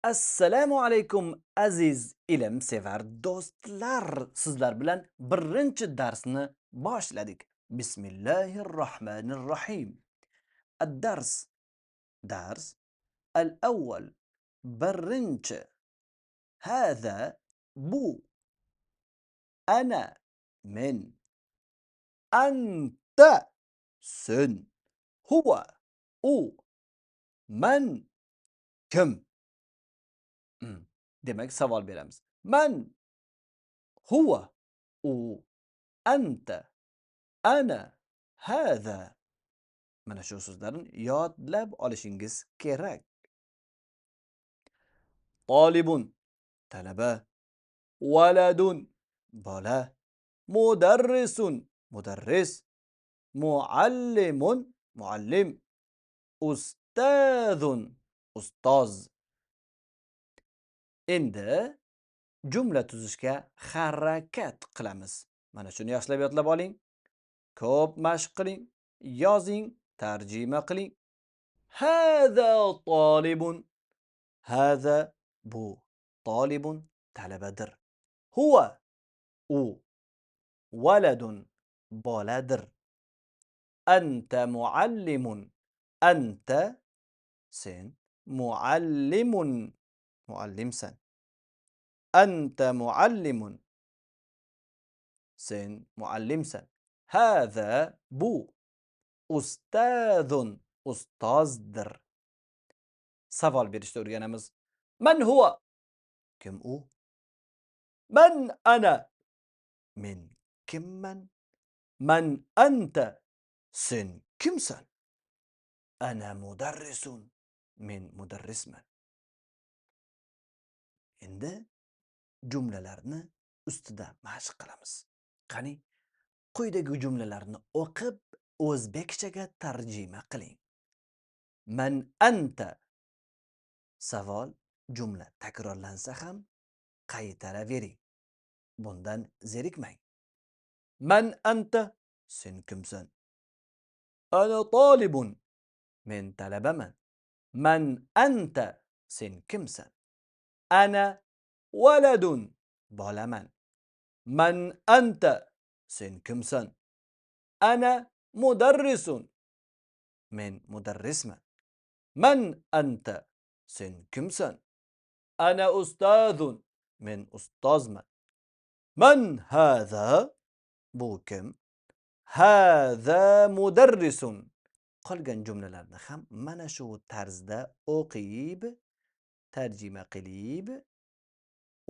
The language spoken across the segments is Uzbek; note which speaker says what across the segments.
Speaker 1: Assalomu alaykum aziz ilmsevar do'stlar. Sizlar bilan birinchi darsni boshladik. Bismillahirrohmanirrohim. Ad-dars dars al-awwal birinchi. Hada bu. Ana men. Anta sen. Huwa u. Man kim. Demak savol beramiz. Man huwa u. Anta, ana, hada. Mana shu so'zlarni yodlab olishingiz kerak. Talibun, talaba. Waladun, bola. Mudarrisun, mudarris. Muallimun, muallim. Ustadun, ustoz. Endi jumla tuzishga harakat qilamiz. Mana shuni yaxshilab yodlab oling. Ko'p mashq qiling, yozing, tarjima qiling. Hada talibun. Hada bu. Talibun talabadir. Huwa u. Waladun boladir. Anta muallimun. Anta sen muallimun muallimsan. Anta muallimun sen muallimsan. Hada bu. Ustadun ustozdir. Savol berishni o'rganamiz. Man huwa? Kim u? Man ana? Men kimman? Man anta? Sen kimsan? Ana mudarrisun. Men mudarrisman. Endi jumlalarni ustida mashq qilamiz. Qani, quyidagi jumlalarni o'qib, o'zbekchaga tarjima qiling. Man anta? Savol jumla takrorlansa ham qaytaravering. Bundan zerikmang. Man anta? Sen kimsan? Ana talibun. Men talabaman. Man anta? Sen kimsan? Ana waladun. Bolaman. Man anta? Sen kimsan? Ana mudarrisun. Men mudarrisman. Man anta? Sen kimsan? Ana ustadun. Men ustozman. Man hada? Bu kim? Hada mudarrisun. Qolgan jumlalarni ham mana shu tarzda o'qib, tarjima qilib,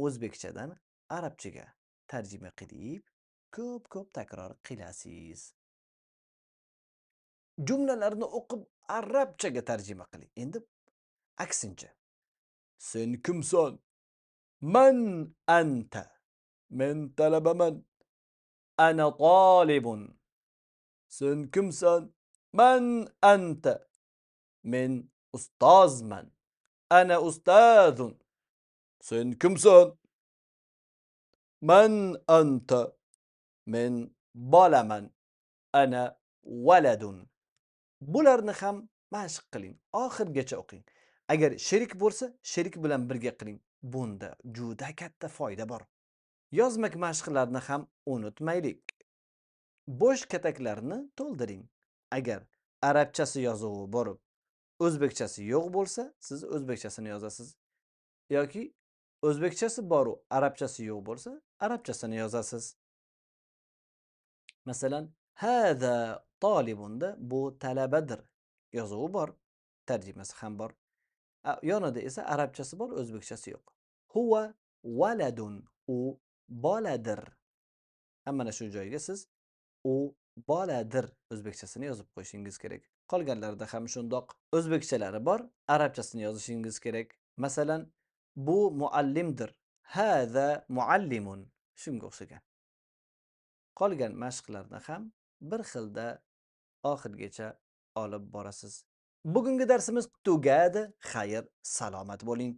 Speaker 1: o'zbekchadan arabchaga tarjima qilib, ko'p takror qilasiz. Jumlalarni o'qib arabchaga tarjima qiling. Endi aksincha. Sen kimsan? Man anta? Men talabaman. Ana talibun. Sen kimsan? Man anta? Men ustozman. Ana ustadun. Sen kimsan? Man anta? Men bolaman. Ana waladun. Bularni ham mashq qiling. Oxirgacha o'qing. Agar sherik bo'lsa, sherik bilan birga qiling. Bunda juda katta foyda bor. Yozmak mashqlarini ham unutmaylik. Bo'sh kataklarni to'ldiring. Agar arabchasi yozuvi borib, o'zbekchasi yo'q bo'lsa, siz o'zbekchasini yozasiz. Yoki o'zbekchasi bor, arabchasi yo'q bo'lsa, arabchasini yozasiz. Masalan, hada talibunda bu talabadir. Yozuvi bor, tarjimasi ham bor. Yonida esa arabchasi bor, o'zbekchasi yo'q. Huwa waladun. U boladir. Mana shu joyga siz u boladir o'zbekchasini yozib qo'yishingiz kerak. Qolganlarida ham shundoq. O'zbekchalari bor, arabchasini yozishingiz kerak. Masalan, bu muallimdir. Hada muallimun. Shunga o'xshagan. Qolgan mashqlarni ham bir xilda oxirgacha olib borasiz. Bugungi darsimiz tugadi. Xayr, salomat bo'ling.